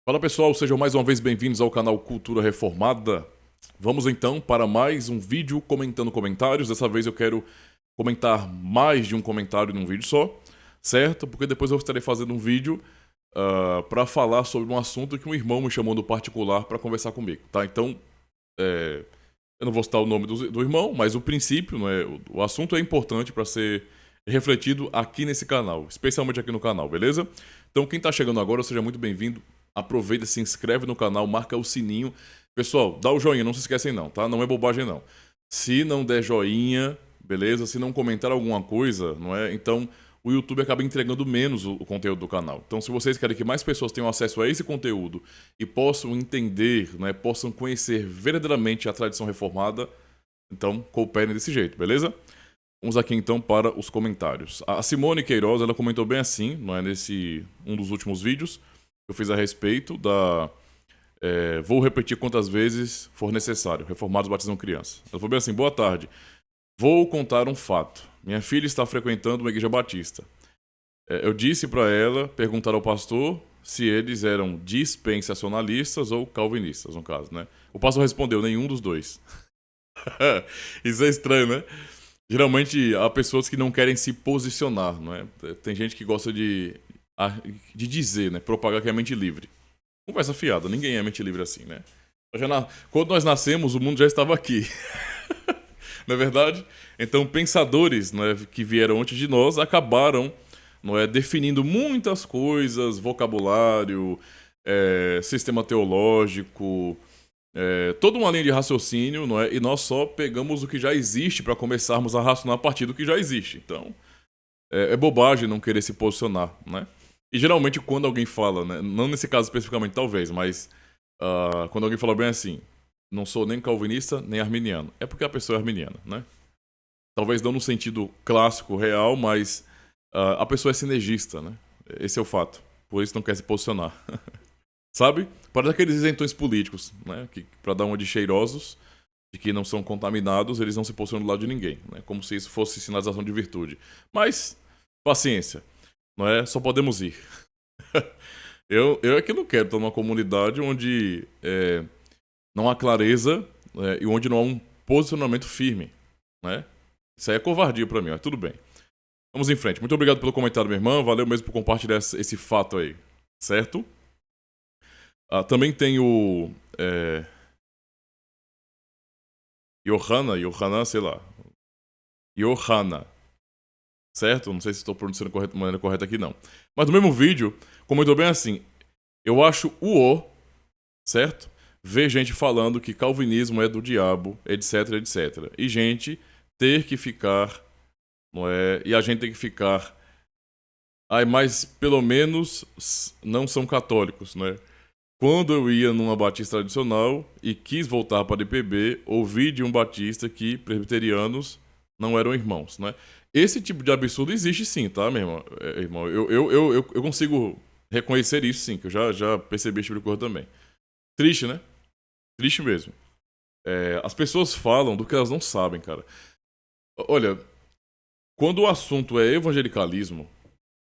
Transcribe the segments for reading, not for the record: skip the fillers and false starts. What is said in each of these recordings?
Fala pessoal, sejam mais uma vez bem-vindos ao canal Cultura Reformada. Vamos então para mais um vídeo comentando comentários. Dessa vez eu quero comentar mais de um comentário num vídeo só, certo? Porque depois eu estarei fazendo um vídeo para falar sobre um assunto que um irmão me chamou no particular para conversar comigo, tá? Então, eu não vou citar o nome do irmão, mas o princípio, né, o assunto é importante para ser refletido aqui nesse canal, especialmente aqui no canal, beleza? Então, quem está chegando agora, seja muito bem-vindo. Aproveita, se inscreve no canal, marca o sininho. Pessoal, dá o joinha, não se esquecem não, tá? Não é bobagem não. Se não der joinha, beleza? Se não comentar alguma coisa, não é? Então o YouTube acaba entregando menos o conteúdo do canal. Então, se vocês querem que mais pessoas tenham acesso a esse conteúdo e possam entender, né, possam conhecer verdadeiramente a tradição reformada, então cooperem desse jeito, beleza? Vamos aqui então para os comentários. A Simone Queiroz, ela comentou bem assim, não é, nesse um dos últimos vídeos que eu fiz a respeito da vou repetir quantas vezes for necessário. Reformados batizam crianças. Ela falou bem assim: boa tarde. Vou contar um fato. Minha filha está frequentando uma igreja batista. Eu disse para ela perguntar ao pastor se eles eram dispensacionalistas ou calvinistas, no caso, né? O pastor respondeu: nenhum dos dois. Isso é estranho, né? Geralmente há pessoas que não querem se posicionar, não é? Tem gente que gosta de dizer, né? Propagar que é mente livre. Conversa fiada, ninguém é mente livre assim, né? Quando nós nascemos, o mundo já estava aqui. Não é verdade? Então, pensadores, né, que vieram antes de nós acabaram, não é, definindo muitas coisas, vocabulário, sistema teológico, toda uma linha de raciocínio, não é? E nós só pegamos o que já existe para começarmos a raciocinar a partir do que já existe. Então, é bobagem não querer se posicionar, né? E geralmente quando alguém fala, né, não nesse caso especificamente talvez, mas quando alguém fala bem assim, não sou nem calvinista nem arminiano, é porque a pessoa é arminiana, né? Talvez não no sentido clássico, real, mas a pessoa é sinergista, né? Esse é o fato. Por isso não quer se posicionar. Sabe? Para aqueles isentões políticos, né? Que para dar uma de cheirosos, de que não são contaminados, eles não se posicionam do lado de ninguém, né? Como se isso fosse sinalização de virtude. Mas, paciência, não é? Só podemos ir. Eu é que não quero estar numa comunidade onde não há clareza, e onde não há um posicionamento firme, né? Isso aí é covardia pra mim, mas tudo bem. Vamos em frente. Muito obrigado pelo comentário, minha irmã. Valeu mesmo por compartilhar esse fato aí, certo? Também tem o Johanna, sei lá. Johanna, certo? Não sei se estou pronunciando de maneira correta aqui, não. Mas no mesmo vídeo, comentou bem assim: eu acho certo? Ver gente falando que calvinismo é do diabo, etc, etc. E gente ter que ficar, não é? E a gente tem que ficar. Ai, mas pelo menos não são católicos, né? Quando eu ia numa batista tradicional e quis voltar para a DPB, ouvi de um batista que presbiterianos não eram irmãos, né? Esse tipo de absurdo existe sim, tá, meu irmão? Irmão, eu consigo reconhecer isso sim, que eu já percebi esse tipo de coisa também. Triste, né? Triste mesmo. As pessoas falam do que elas não sabem, cara. Olha, quando o assunto é evangelicalismo,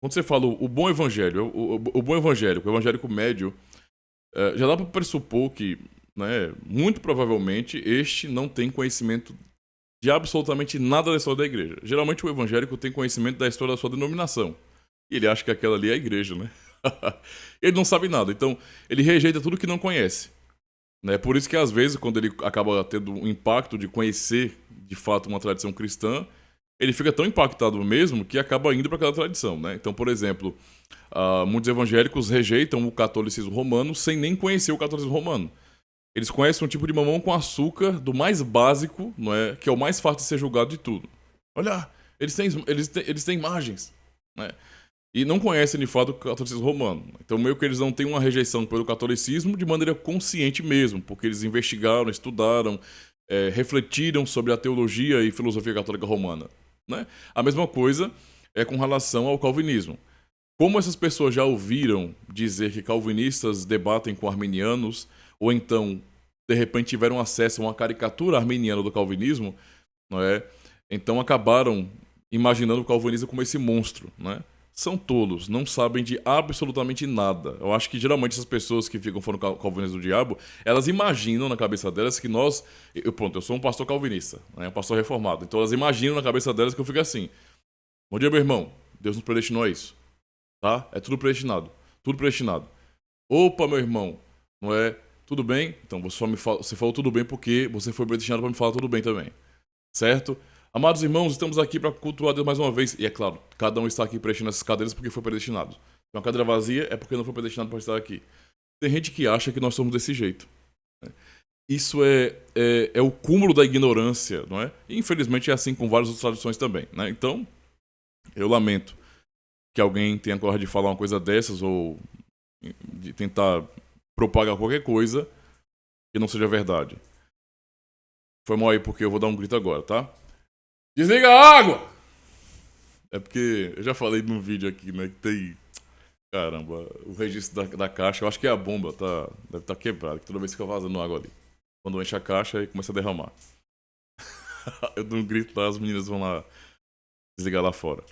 quando você fala o bom evangelho, o bom evangélico, o evangélico médio, já dá para pressupor que, né, muito provavelmente, este não tem conhecimento de absolutamente nada da história da igreja. Geralmente o evangélico tem conhecimento da história da sua denominação. E ele acha que aquela ali é a igreja, né? Ele não sabe nada, então ele rejeita tudo que não conhece. Né? Por isso que às vezes, quando ele acaba tendo um impacto de conhecer de fato uma tradição cristã, ele fica tão impactado mesmo que acaba indo para aquela tradição, né? Então, por exemplo, muitos evangélicos rejeitam o catolicismo romano sem nem conhecer o catolicismo romano. Eles conhecem um tipo de mamão com açúcar do mais básico, não é? Que é o mais fácil de ser julgado de tudo. Olha, eles têm imagens, né? E não conhecem de fato o catolicismo romano. Então, meio que eles não têm uma rejeição pelo catolicismo de maneira consciente mesmo, porque eles investigaram, estudaram, refletiram sobre a teologia e filosofia católica romana, né? A mesma coisa é com relação ao calvinismo. Como essas pessoas já ouviram dizer que calvinistas debatem com arminianos, ou então, de repente, tiveram acesso a uma caricatura arminiana do calvinismo, não é? Então acabaram imaginando o calvinismo como esse monstro, né? são tolos, não sabem de absolutamente nada. Eu acho que geralmente essas pessoas que ficam falando calvinistas do diabo, elas imaginam na cabeça delas que nós. Eu sou um pastor calvinista, né, um pastor reformado. Então elas imaginam na cabeça delas que eu fico assim: bom dia, meu irmão, Deus nos predestinou a isso. Tá? É tudo predestinado. Tudo predestinado. Opa, meu irmão, não é? Tudo bem? Então você falou tudo bem porque você foi predestinado para me falar tudo bem também. Certo? Amados irmãos, estamos aqui para cultuar Deus mais uma vez. E é claro, cada um está aqui preenchendo essas cadeiras porque foi predestinado. Se uma cadeira vazia é porque não foi predestinado para estar aqui. Tem gente que acha que nós somos desse jeito. Né? Isso é o cúmulo da ignorância, não é? E infelizmente é assim com várias outras tradições também. Né? Então, eu lamento que alguém tenha coragem de falar uma coisa dessas ou de tentar propagar qualquer coisa que não seja verdade. Foi mal aí porque eu vou dar um grito agora, tá? Desliga a água! É porque eu já falei num vídeo aqui, né, que tem... Caramba, o registro da caixa, eu acho que é a bomba, deve estar quebrada, que toda vez fica vazando água ali. Quando enche a caixa, aí começa a derramar. Eu dou um grito lá, as meninas vão lá desligar lá fora.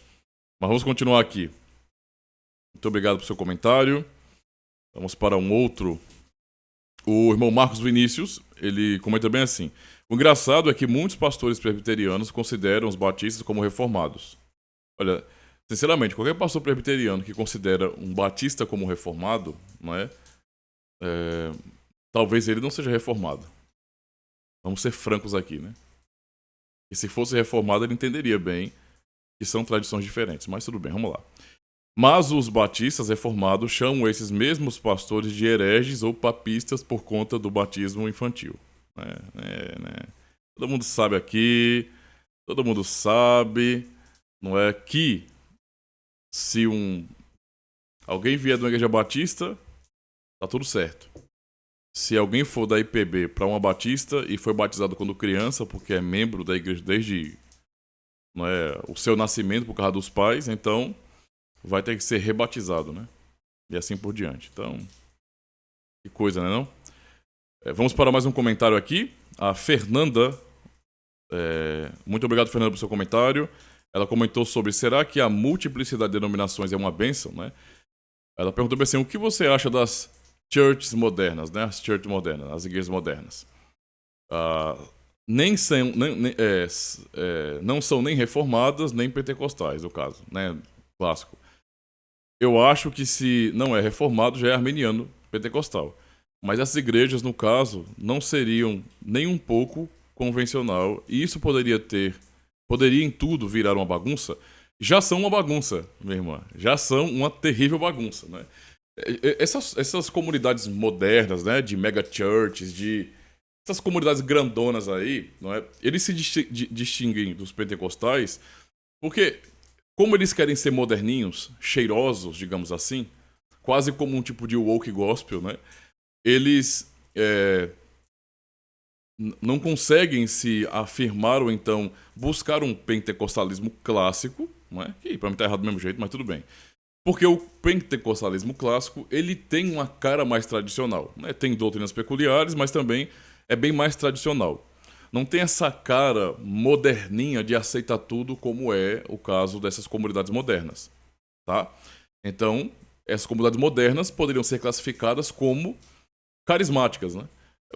Mas vamos continuar aqui. Muito obrigado pelo seu comentário. Vamos para um outro. O irmão Marcos Vinícius, ele comenta bem assim: o engraçado é que muitos pastores presbiterianos consideram os batistas como reformados. Olha, sinceramente, qualquer pastor presbiteriano que considera um batista como reformado, não é? Talvez ele não seja reformado. Vamos ser francos aqui, né? E se fosse reformado, ele entenderia bem que são tradições diferentes. Mas tudo bem, vamos lá. Mas os batistas reformados chamam esses mesmos pastores de hereges ou papistas por conta do batismo infantil. Né? Todo mundo sabe aqui, todo mundo sabe, não é, que se alguém vier de uma igreja batista, tá tudo certo. Se alguém for da IPB para uma batista e foi batizado quando criança, porque é membro da igreja desde, não é, o seu nascimento por causa dos pais, então vai ter que ser rebatizado, né? E assim por diante. Então, que coisa, né, não? Vamos para mais um comentário aqui. A Fernanda, muito obrigado, Fernanda, pelo seu comentário. Ela comentou sobre: será que a multiplicidade de denominações é uma bênção, né? Ela perguntou bem assim: o que você acha das churches modernas, né? As churches modernas, as igrejas modernas. Não são nem reformadas, nem pentecostais, no caso, né? Clássico. Eu acho que se não é reformado, já é arminiano pentecostal. Mas essas igrejas, no caso, não seriam nem um pouco convencional. E isso poderia em tudo virar uma bagunça. Já são uma bagunça, minha irmã. Já são uma terrível bagunça, né? Essas comunidades modernas, né, de mega churches, essas comunidades grandonas aí, não é? Eles se distinguem dos pentecostais porque, como eles querem ser moderninhos, cheirosos, digamos assim, quase como um tipo de woke gospel, né? Eles não conseguem se afirmar ou então buscar um pentecostalismo clássico, não é? Que pra mim tá errado do mesmo jeito, mas tudo bem. Porque o pentecostalismo clássico, ele tem uma cara mais tradicional, né? Tem doutrinas peculiares, mas também é bem mais tradicional. Não tem essa cara moderninha de aceitar tudo, como é o caso dessas comunidades modernas, tá? Então, essas comunidades modernas poderiam ser classificadas como carismáticas, né?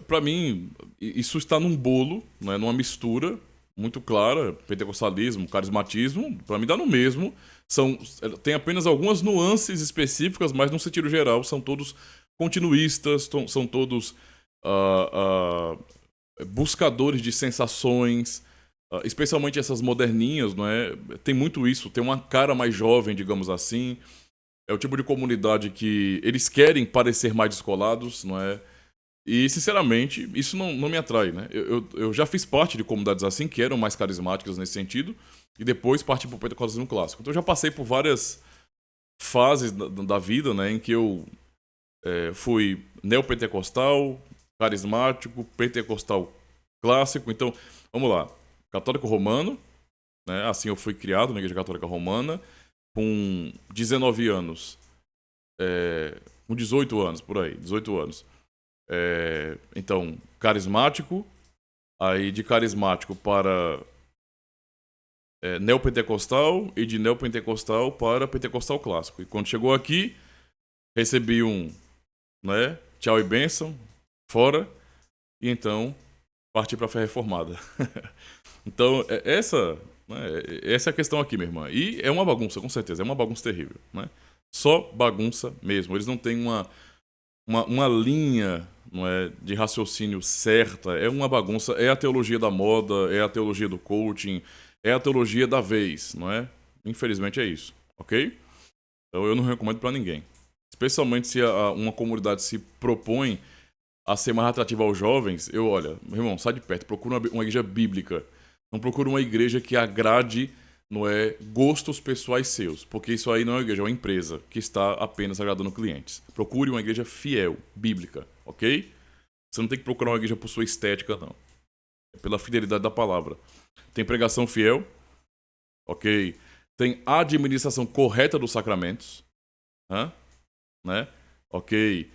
Para mim, isso está num bolo, né? Numa mistura muito clara, pentecostalismo, carismatismo, para mim dá no mesmo. Tem apenas algumas nuances específicas, mas no sentido geral são todos continuistas, são todos buscadores de sensações, especialmente essas moderninhas, não é? Tem muito isso, tem uma cara mais jovem, digamos assim. É o tipo de comunidade que eles querem parecer mais descolados, não é? E, sinceramente, isso não me atrai, né? Eu já fiz parte de comunidades assim, que eram mais carismáticas nesse sentido, e depois parti para o pentecostalismo clássico. Então eu já passei por várias fases da vida, né, em que eu fui neopentecostal, carismático, pentecostal clássico. Então, vamos lá. Católico romano, né? Assim eu fui criado na Igreja Católica Romana, com 19 anos. Com 18 anos, por aí, 18 anos. Então, carismático. Aí de carismático para neopentecostal e de neopentecostal para pentecostal clássico. E quando chegou aqui, recebi um, né, tchau e bênção, fora, e então parti para a fé reformada. Então, essa é a questão aqui, minha irmã. E é uma bagunça, com certeza, é uma bagunça terrível, né? Só bagunça mesmo. Eles não têm uma linha, não é, de raciocínio certa. É uma bagunça. É a teologia da moda, é a teologia do coaching, é a teologia da vez, não é? Infelizmente é isso, ok? Então eu não recomendo para ninguém. Especialmente se uma comunidade se propõe a ser mais atrativa aos jovens. Olha, meu irmão, sai de perto, procura uma igreja bíblica. Não procura uma igreja que agrade, não é, gostos pessoais seus, porque isso aí não é uma igreja, é uma empresa que está apenas agradando clientes. Procure uma igreja fiel, bíblica, ok? Você não tem que procurar uma igreja por sua estética, não. É pela fidelidade da palavra. Tem pregação fiel, ok? Tem administração correta dos sacramentos, né? Ok?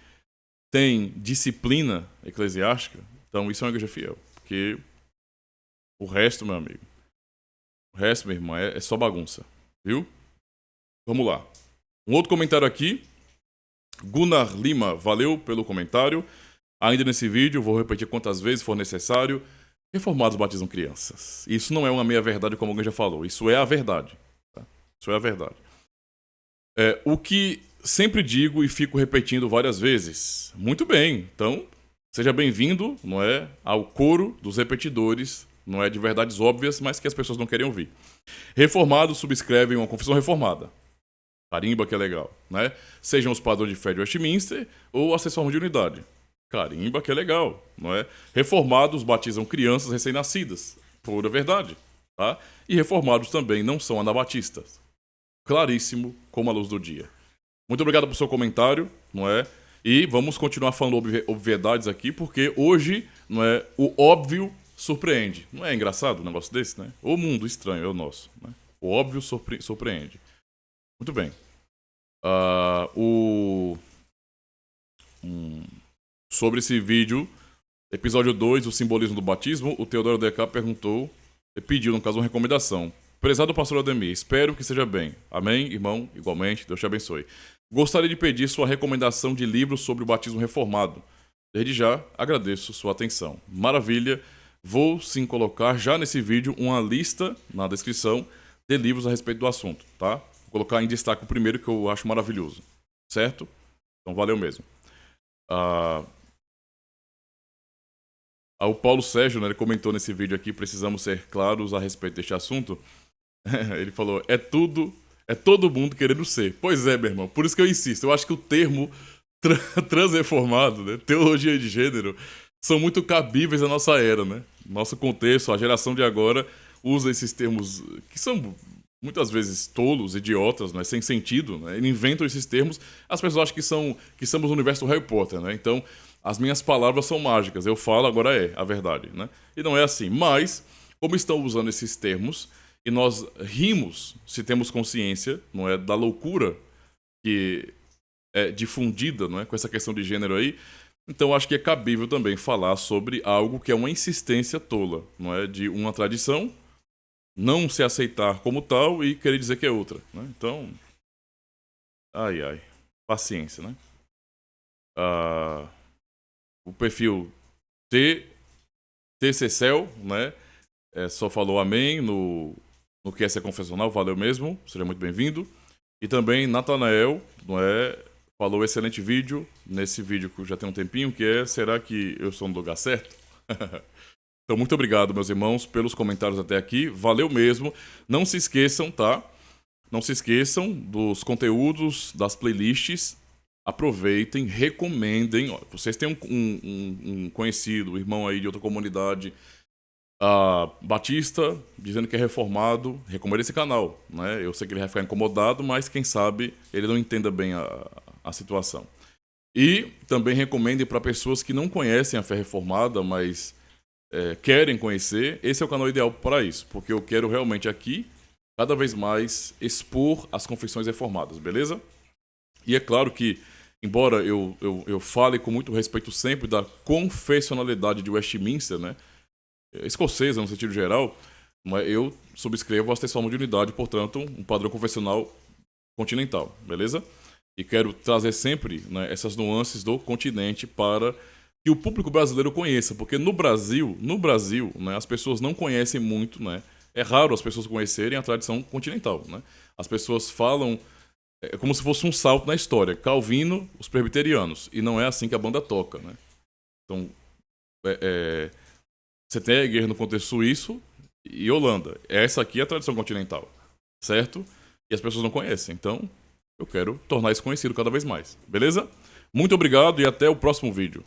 Tem disciplina eclesiástica, então isso é uma igreja fiel, porque o resto, meu amigo, o resto, minha irmã, é só bagunça, viu? Vamos lá. Um outro comentário aqui. Gunnar Lima, valeu pelo comentário. Ainda nesse vídeo, vou repetir quantas vezes for necessário. Reformados batizam crianças. Isso não é uma meia-verdade, como alguém já falou. Isso é a verdade. Tá? Isso é a verdade. O que sempre digo e fico repetindo várias vezes. Muito bem, então, seja bem-vindo, não é, ao coro dos repetidores, não é, de verdades óbvias, mas que as pessoas não querem ouvir. Reformados subscrevem uma confissão reformada. Carimba, que é legal, né? Sejam os padrões de fé de Westminster ou as 6 formas de unidade. Carimba, que é legal, não é? Reformados batizam crianças recém-nascidas. Pura verdade, tá? E reformados também não são anabatistas. Claríssimo como a luz do dia. Muito obrigado pelo seu comentário, não é? E vamos continuar falando obviedades aqui, porque hoje, não é, o óbvio surpreende. Não é engraçado um negócio desse, né? O mundo estranho é o nosso, né? O óbvio surpreende. Muito bem. Sobre esse vídeo, episódio 2, o simbolismo do batismo, o Teodoro DK pediu, no caso, uma recomendação. Prezado pastor Ademir, espero que seja bem. Amém, irmão? Igualmente, Deus te abençoe. Gostaria de pedir sua recomendação de livros sobre o batismo reformado. Desde já, agradeço sua atenção. Maravilha. Vou sim colocar já nesse vídeo uma lista na descrição de livros a respeito do assunto, tá? Vou colocar em destaque o primeiro que eu acho maravilhoso, certo? Então valeu mesmo. O Paulo Sérgio, né, ele comentou nesse vídeo aqui, precisamos ser claros a respeito deste assunto. Ele falou, é todo mundo querendo ser. Pois é, meu irmão, por isso que eu insisto. Eu acho que o termo transreformado, né, teologia de gênero, são muito cabíveis à nossa era, né? Nosso contexto, a geração de agora usa esses termos que são muitas vezes tolos, idiotas, né, sem sentido, né? Eles inventam esses termos, as pessoas acham que estamos no universo do Harry Potter, né? Então, as minhas palavras são mágicas, eu falo, agora é a verdade, né? E não é assim. Mas, como estão usando esses termos, e nós rimos, se temos consciência, não é, da loucura que é difundida, não é, com essa questão de gênero aí, então acho que é cabível também falar sobre algo que é uma insistência tola, não é, de uma tradição não se aceitar como tal e querer dizer que é outra, né? Então, paciência, né? O perfil TCCel, né? Só falou amém no que é ser confessional, valeu mesmo, seja muito bem-vindo. E também Natanael, não é? Falou excelente vídeo, nesse vídeo que já tem um tempinho, que é será que eu sou no lugar certo? Então, muito obrigado, meus irmãos, pelos comentários até aqui. Valeu mesmo. Não se esqueçam, tá? Não se esqueçam dos conteúdos, das playlists. Aproveitem, recomendem. Vocês têm um conhecido, um irmão aí de outra comunidade, batista, dizendo que é reformado. Recomendo esse canal, né? Eu sei que ele vai ficar incomodado, mas quem sabe ele não entenda bem a situação. E também recomendem para pessoas que não conhecem a fé reformada, mas querem conhecer. Esse é o canal ideal para isso, porque eu quero realmente aqui, cada vez mais, expor as confissões reformadas, beleza? E é claro que, embora eu fale com muito respeito sempre da confessionalidade de Westminster, né, escocesa no sentido geral, Eu subscrevo a forma de unidade, portanto, um padrão confessional continental, beleza? E quero trazer sempre, né, essas nuances do continente para que o público brasileiro conheça, porque no Brasil, né, as pessoas não conhecem muito, né? É raro as pessoas conhecerem a tradição continental, né? As pessoas falam como se fosse um salto na história. Calvino, os presbiterianos, e não é assim que a banda toca, né? Então, você tem a igreja no contexto suíço e Holanda. Essa aqui é a tradição continental, certo? E as pessoas não conhecem. Então, eu quero tornar isso conhecido cada vez mais. Beleza? Muito obrigado e até o próximo vídeo.